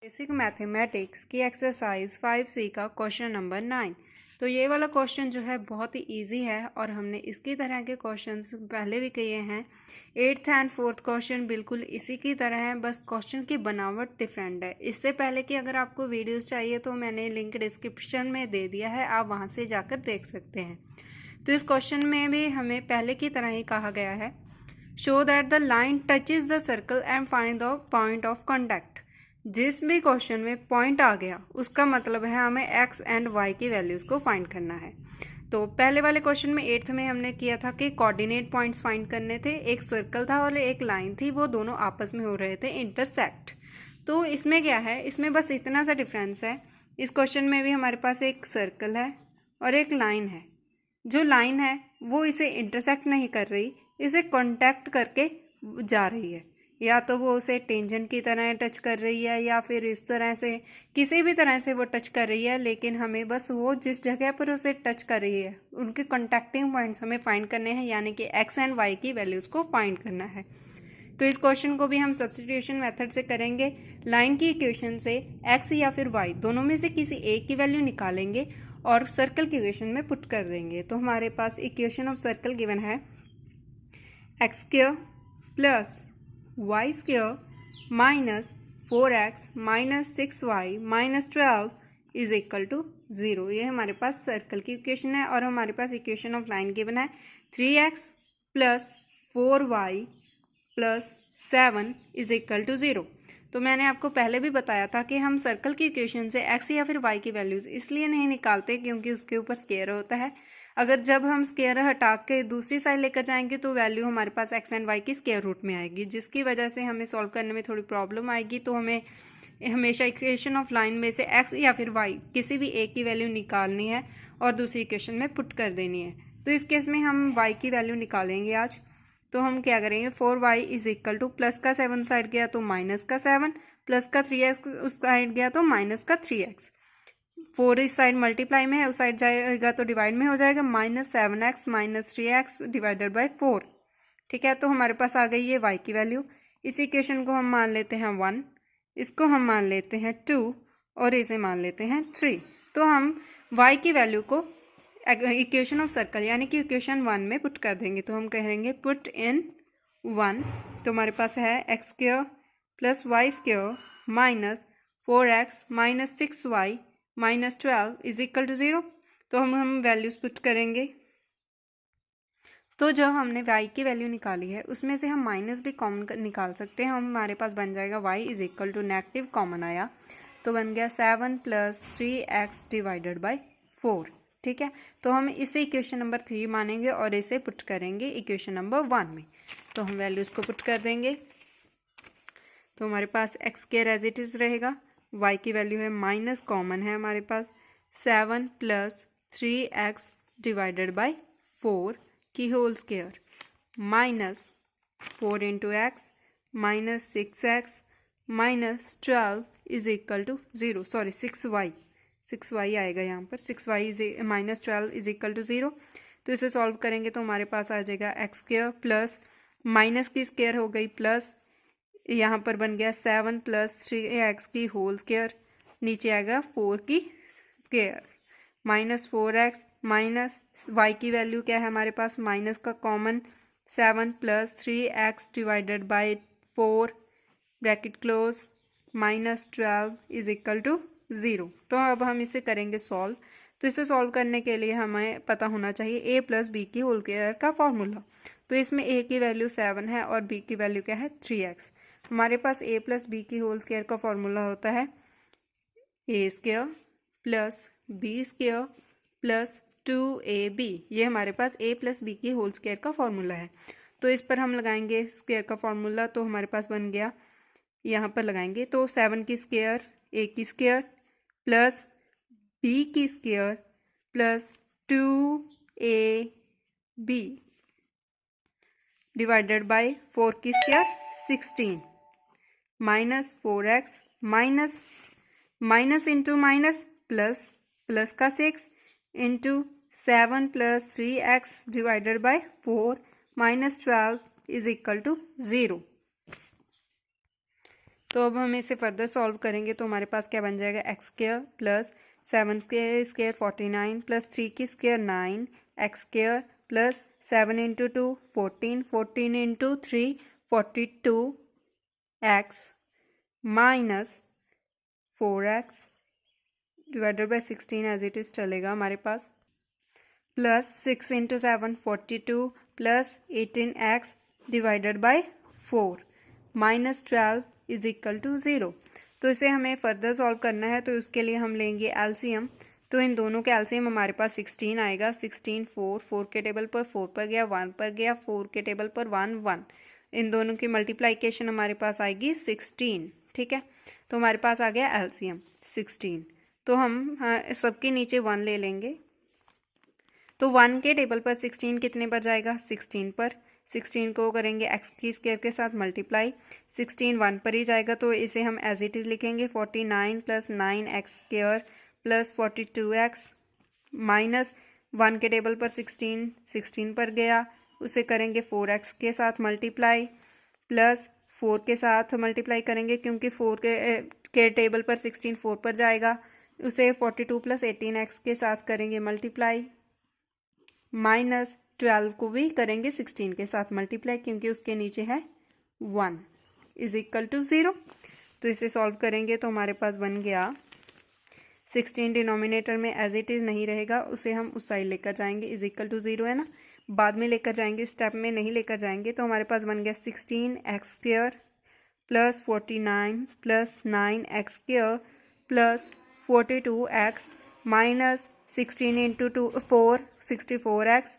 Basic mathematics की exercise 5C का question number 9। तो ये वाला क्वेश्चन जो है बहुत ही इजी है और हमने इसकी तरह के क्वेश्चंस पहले भी किए हैं। 8th एंड 4th क्वेश्चन बिल्कुल इसी की तरह है, बस क्वेश्चन की बनावट डिफरेंट है। इससे पहले कि अगर आपको वीडियोस चाहिए तो मैंने लिंक डिस्क्रिप्शन में दे दिया है, आप वहाँ से जाकर देख सकते हैं। तो इस क्वेश्चन में भी हमें पहले की तरह ही कहा गया है, show that the line touches the circle and find the point of contact. जिस भी क्वेश्चन में पॉइंट आ गया उसका मतलब है हमें एक्स एंड वाई की वैल्यूज़ को फाइंड करना है। तो पहले वाले क्वेश्चन में 8th में हमने किया था कि कोऑर्डिनेट पॉइंट्स फाइंड करने थे। एक सर्कल था और एक लाइन थी, वो दोनों आपस में हो रहे थे इंटरसेक्ट। तो इसमें क्या है, इसमें बस इतना सा डिफरेंस है। इस क्वेश्चन में भी हमारे पास एक सर्कल है और एक लाइन है। जो लाइन है वो इसे इंटरसेक्ट नहीं कर रही, इसे कॉन्टैक्ट करके जा रही है। या तो वो उसे टेंजेंट की तरह टच कर रही है या फिर इस तरह से, किसी भी तरह से वो टच कर रही है, लेकिन हमें बस वो जिस जगह पर उसे टच कर रही है उनके कॉन्टैक्टिंग पॉइंट्स हमें फाइंड करने हैं, यानी कि एक्स एंड वाई की वैल्यूज़ को फाइंड करना है। तो इस क्वेश्चन को भी हम सब्स्टिट्यूशन मेथड से करेंगे। लाइन की इक्वेशन से एक्स या फिर वाई दोनों में से किसी एक की वैल्यू निकालेंगे और सर्कल की इक्वेशन में पुट कर देंगे। तो हमारे पास इक्वेशन ऑफ सर्कल गिवन है x square plus y square minus 4x minus 6y minus 12 is equal to 0। ये हमारे पास सर्कल की इक्वेशन है और हमारे पास इक्वेशन ऑफ लाइन गिवन है 3x plus 4y plus 7 is equal to 0। तो मैंने आपको पहले भी बताया था कि हम सर्कल की इक्वेशन से x या फिर y की वैल्यूज़ इसलिए नहीं निकालते क्योंकि उसके ऊपर स्क्वायर होता है। अगर जब हम स्क्वायर हटा के दूसरी साइड लेकर जाएंगे तो वैल्यू हमारे पास एक्स एंड वाई की स्क्वायर रूट में आएगी, जिसकी वजह से हमें सॉल्व करने में थोड़ी प्रॉब्लम आएगी। तो हमें हमेशा इक्वेशन ऑफ लाइन में से एक्स या फिर वाई किसी भी एक की वैल्यू निकालनी है और दूसरी इक्वेशन में पुट कर देनी है। तो इस केस में हम वाई की वैल्यू निकालेंगे आज। तो हम क्या करेंगे, 4y is equal two plus का 7 साइड गया तो माइनस का 7, प्लस का 3x उस साइड गया तो माइनस का 3x। 4 इस साइड मल्टीप्लाई में है, उस साइड जाएगा तो डिवाइड में हो जाएगा, minus 7x minus 3x divided by 4। ठीक है, तो हमारे पास आ गई है y की वैल्यू। इस इक्वेशन को हम मान लेते हैं 1, इसको हम मान लेते हैं 2 और इसे मान लेते हैं 3। तो हम y की वैल्यू को इक्वेशन ऑफ सर्कल यानी कि इक्वेशन 1 में पुट कर देंगे। तो हम कहेंगे पुट इन 1। तो हमारे पास है x square plus y square minus 4x minus 6y minus 12 is equal to 0। तो हम वैल्यूज पुट करेंगे। तो जो हमने y की वैल्यू निकाली है उसमें से हम माइनस भी कॉमन निकाल सकते हैं। हमारे पास बन जाएगा y is equal to negative common आया तो बन गया 7 प्लस 3x डिवाइडेड बाई 4। ठीक है, तो हम इसे इक्वेशन नंबर 3 मानेंगे और इसे पुट करेंगे इक्वेशन नंबर 1 में। तो हम वैल्यूज़ को पुट कर देंगे। तो हमारे पास x square as it is रहेगा, y की वैल्यू है माइनस कॉमन है हमारे पास 7 प्लस 3x डिवाइडेड बाई 4 की whole square minus 4 into x minus 6x minus 12 is equal to 0, sorry 6y आएगा यहाँ पर, 6y is minus 12 is equal to 0। तो इसे सॉल्व करेंगे तो हमारे पास आ जाएगा एक्स स्क्वायर प्लस माइनस की स्क्वायर हो गई प्लस यहाँ पर बन गया 7 प्लस 3x की होल स्क्वायर, नीचे आएगा 4 की square minus 4x minus y की वैल्यू क्या है हमारे पास, माइनस का common 7 plus 3x divided by 4 bracket close minus 12 is equal to 0। तो अब हम इसे करेंगे सॉल्व। तो इसे सॉल्व करने के लिए हमें पता होना चाहिए a प्लस बी की होल स्क्वायर का फॉर्मूला। तो इसमें a की वैल्यू 7 है और b की वैल्यू क्या है 3x। हमारे पास a प्लस बी की होल स्क्वायर का फॉर्मूला होता है a square plus b square plus 2ab। ये हमारे पास a प्लस बी की होल स्क्वायर का फॉर्मूला है। तो इस पर हम लगाएंगे स्क्वायर का फॉर्मूला, तो हमारे पास बन गया, यहाँ पर लगाएंगे तो 7 की स्क्वायर a की स्क्वायर प्लस b की square plus 2ab divided by 4 की square 16 minus 4x minus minus into minus plus plus का 6 into 7 plus 3x divided by 4 minus 12 is equal to 0। तो अब हम इसे फर्दर सॉल्व करेंगे तो हमारे पास क्या बन जाएगा, एक्स स्क्वायर प्लस 7 के स्क्वायर 49 प्लस 3 की square 9 x square plus 7 into 2 14 14 into 3 42 x minus 4x divided by 16 as it is चलेगा हमारे पास, plus 6 into 7 42 plus 18x divided by 4 minus 12 is equal to 0। तो इसे हमें फर्दर सॉल्व करना है तो उसके लिए हम लेंगे एलसीएम। तो इन दोनों के एलसीएम हमारे पास 16 आएगा। 16 4 के टेबल पर 4 पर गया, 1 पर गया, 4 के टेबल पर 1 1। इन दोनों की मल्टीप्लाइकेशन हमारे पास आएगी 16। ठीक है, तो हमारे पास आ गया एलसीएम 16। तो हम सबके नीचे 1 ले लेंगे। तो 1 के टेबल पर 16 कितने पर जाएगा, 16 पर। 16 को करेंगे एक्स की स्क्वायर के साथ मल्टीप्लाई, 16 1 पर ही जाएगा तो इसे हम एज इट इज़ लिखेंगे 49 plus 9 x square plus 42 x minus 1 के टेबल पर 16 पर गया, उसे करेंगे 4x के साथ मल्टीप्लाई प्लस 4 के साथ मल्टीप्लाई करेंगे क्योंकि 4 के टेबल पर 16 4 पर जाएगा, उसे 42 प्लस 18x के साथ करेंगे मल्टीप्लाई माइनस 12 को भी करेंगे 16 के साथ मल्टीप्लाई क्योंकि उसके नीचे है 1 इज इक्वल टू 0। तो इसे सॉल्व करेंगे तो हमारे पास बन गया 16 डिनोमिनेटर में एज इट इज़ नहीं रहेगा, उसे हम उस साइड लेकर जाएंगे, इज इक्वल टू 0 है ना, बाद में लेकर जाएंगे, स्टेप में नहीं लेकर जाएंगे। तो हमारे पास बन गया 16 x square plus 49 plus 9 x square plus 42 x minus 16 into 4 64x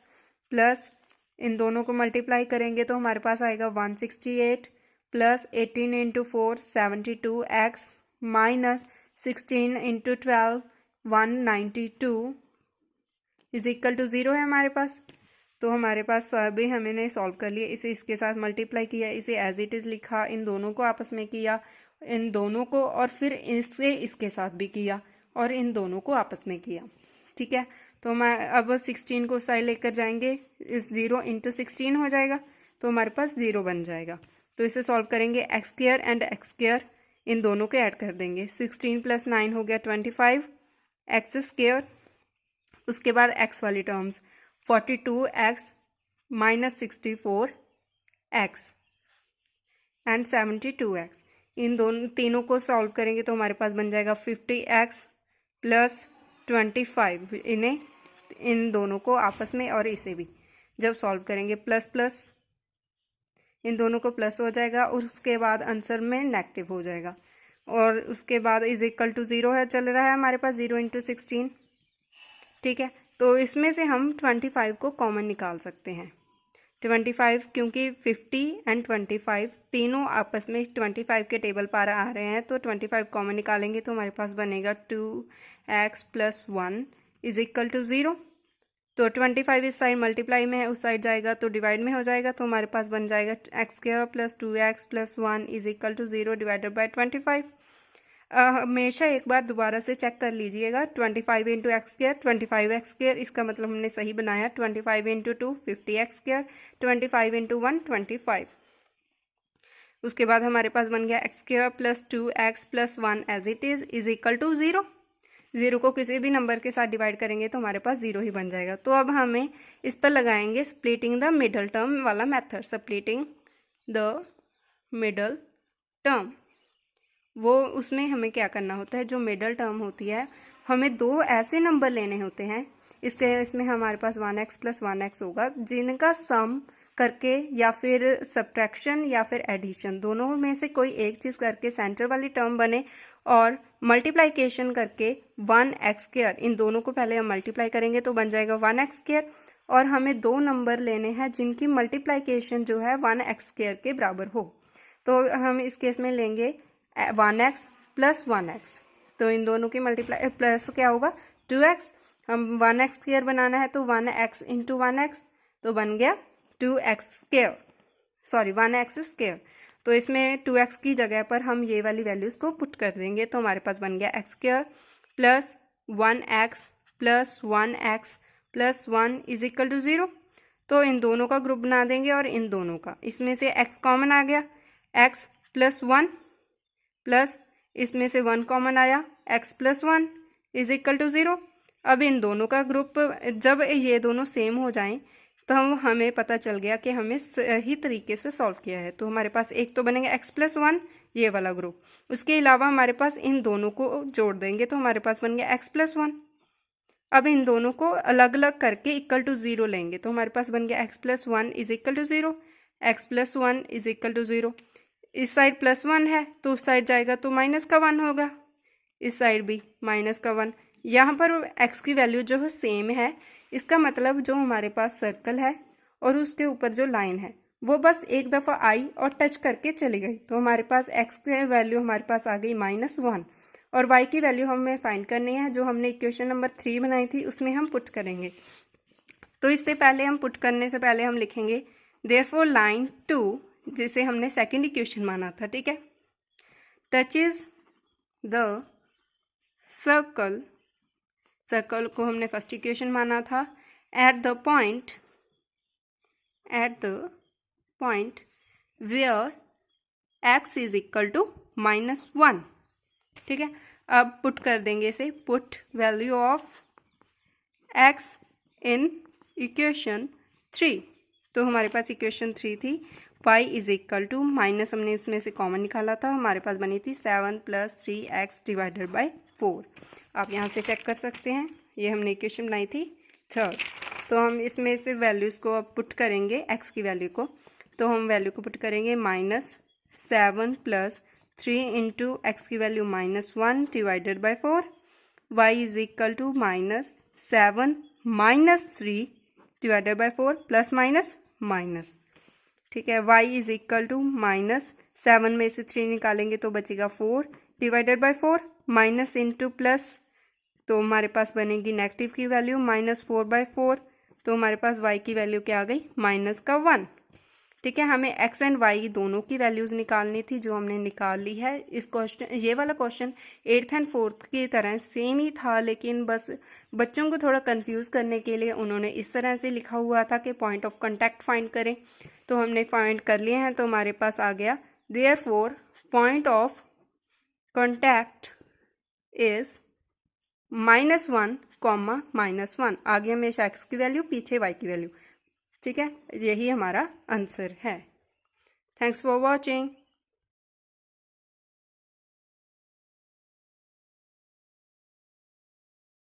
plus इन दोनों को मल्टीप्लाई करेंगे तो हमारे पास आएगा 168 plus 18 into 4 72x minus 16 into 12 192 is equal to 0 है हमारे पास। तो हमारे पास अभी हमने सॉल्व कर लिया, इसे इसके साथ मल्टीप्लाई किया, इसे एज इट इज़ लिखा, इन दोनों को आपस में किया, इन दोनों को, और फिर इसे इसके साथ भी किया और इन दोनों को आपस में किया। ठीक है, तो मैं अब 16 को साइड लेकर जाएंगे, इस 0 इंटू 16 हो जाएगा तो हमारे पास 0 बन जाएगा। तो इसे सॉल्व करेंगे, x square and x square इन दोनों को ऐड कर देंगे, 16 प्लस 9 हो गया 25 एक्स स्क्वायर, उसके बाद एक्स वाली terms 42x minus 64x and 72x, इन दोनों तीनों को सॉल्व करेंगे तो हमारे पास बन जाएगा 50x प्लस 25, इन्हें इन दोनों को आपस में और इसे भी जब सॉल्व करेंगे प्लस प्लस इन दोनों को प्लस हो जाएगा और उसके बाद आंसर में नेगेटिव हो जाएगा और उसके बाद इज इक्वल टू 0 है, चल रहा है हमारे पास 0 इंटू 16। ठीक है, तो इसमें से हम 25 को कॉमन निकाल सकते हैं, 25 क्योंकि 50 एंड 25 तीनों आपस में 25 के टेबल पर आ रहे हैं तो 25 कॉमन निकालेंगे तो हमारे पास बनेगा 2x plus 1 is equal to 0। तो 25 इस साइड मल्टीप्लाई में है, उस साइड जाएगा तो डिवाइड में हो जाएगा तो हमारे पास बन जाएगा x square plus 2x plus 1 is equal to 0 divided by 25। हमेशा एक बार दोबारा से चेक कर लीजिएगा, 25 into x square 25 x square, इसका मतलब हमने सही बनाया, 25 इंटू 2 50 एक्स स्क्वायर, 25 इंटू 1 25। उसके बाद हमारे पास बन गया x square plus 2x plus 1 as it is equal to 0। 0 को किसी भी नंबर के साथ डिवाइड करेंगे तो हमारे पास 0 ही बन जाएगा। तो अब हमें इस पर लगाएंगे स्प्लिटिंग द मिडल टर्म वाला method, splitting the middle term. वो उसमें हमें क्या करना होता है, जो मिडल टर्म होती है हमें दो ऐसे नंबर लेने होते हैं, इसमें हमारे पास 1x प्लस 1x होगा जिनका सम करके या फिर सब्ट्रैक्शन या फिर एडिशन दोनों में से कोई एक चीज़ करके सेंटर वाली टर्म बने और मल्टीप्लाइकेशन करके 1x स्क्वायर, इन दोनों को पहले हम मल्टीप्लाई करेंगे तो बन जाएगा 1x स्क्वायर और हमें दो नंबर लेने हैं जिनकी मल्टीप्लाइकेशन जो है 1x स्क्वायर के बराबर हो। तो हम इस केस में लेंगे 1x प्लस 1x, तो इन दोनों की मल्टीप्लाई प्लस क्या होगा 2x, हम 1x स्क्वायर बनाना है तो 1x इंटू 1x तो बन गया 2x square, sorry 1x square. तो इसमें 2x की जगह पर हम ये वाली वैल्यूज़ को पुट कर देंगे तो हमारे पास बन गया x square plus 1x plus 1x plus 1 is equal to 0। तो इन दोनों का ग्रुप बना देंगे और इन दोनों का, इसमें से x कॉमन आ गया, x प्लस 1 प्लस इसमें से 1 कॉमन आया, x plus 1 is equal to 0। अब इन दोनों का ग्रुप जब ये दोनों सेम हो जाएं तो हमें पता चल गया कि हमें सही तरीके से सॉल्व किया है। तो हमारे पास एक तो बनेगा x प्लस 1 ये वाला ग्रुप, उसके अलावा हमारे पास इन दोनों को जोड़ देंगे तो हमारे पास बन गया x प्लस 1। अब इन दोनों को अलग अलग करके इक्वल टू 0 लेंगे तो हमारे पास बन गया x plus 1 is equal to 0, x plus 1 is equal to 0। इस साइड प्लस 1 है तो उस साइड जाएगा तो माइनस का 1 होगा, इस साइड भी माइनस का 1। यहाँ पर x की वैल्यू जो है सेम है, इसका मतलब जो हमारे पास सर्कल है और उसके ऊपर जो लाइन है वो बस एक दफ़ा आई और टच करके चली गई। तो हमारे पास x की वैल्यू हमारे पास आ गई -1 और y की वैल्यू हमें फाइंड करनी है, जो हमने इक्वेशन नंबर 3 बनाई थी उसमें हम पुट करेंगे। तो इससे पहले हम पुट करने से पहले हम लिखेंगे देयरफॉर लाइन 2 जिसे हमने सेकेंड इक्वेशन माना था, ठीक है, टचेज द सर्कल, सर्कल को हमने फर्स्ट इक्वेशन माना था, at the point where x is equal to -1, ठीक है। अब पुट कर देंगे इसे, put value of x in equation 3। तो हमारे पास इक्वेशन 3 थी y is equal to minus, हमने इसमें से कॉमन निकाला था, हमारे पास बनी थी 7 + 3x डिवाइडेड बाई 4। आप यहाँ से चेक कर सकते हैं, ये हमने इक्वेशन बनाई थी थर्ड। तो हम इसमें से वैल्यूज़ को अब पुट करेंगे x की वैल्यू को, तो हम वैल्यू को पुट करेंगे -7 + 3 इंटू एक्स की value -1 divided by 4, y is equal to -7 - 3 divided by 4 plus minus minus, ठीक है। y इज इक्वल टू -7 में से 3 निकालेंगे तो बचेगा 4 divided by 4, minus into plus, तो हमारे पास बनेगी नेगेटिव की वैल्यू -4/4। तो हमारे पास y की वैल्यू क्या आ गई -1, ठीक है। हमें x एंड y दोनों की वैल्यूज़ निकालनी थी जो हमने निकाल ली है। इस क्वेश्चन, ये वाला क्वेश्चन 8th एंड 4th की तरह सेम ही था, लेकिन बस बच्चों को थोड़ा कंफ्यूज करने के लिए उन्होंने इस तरह से लिखा हुआ था कि पॉइंट ऑफ कांटेक्ट फाइंड करें। तो हमने फाइंड कर लिए हैं, तो हमारे पास आ गया therefore point of contact is -1, -1। आगे हमेशा x की वैल्यू, पीछे y की वैल्यू, ठीक है। यही हमारा आंसर है। Thanks for watching.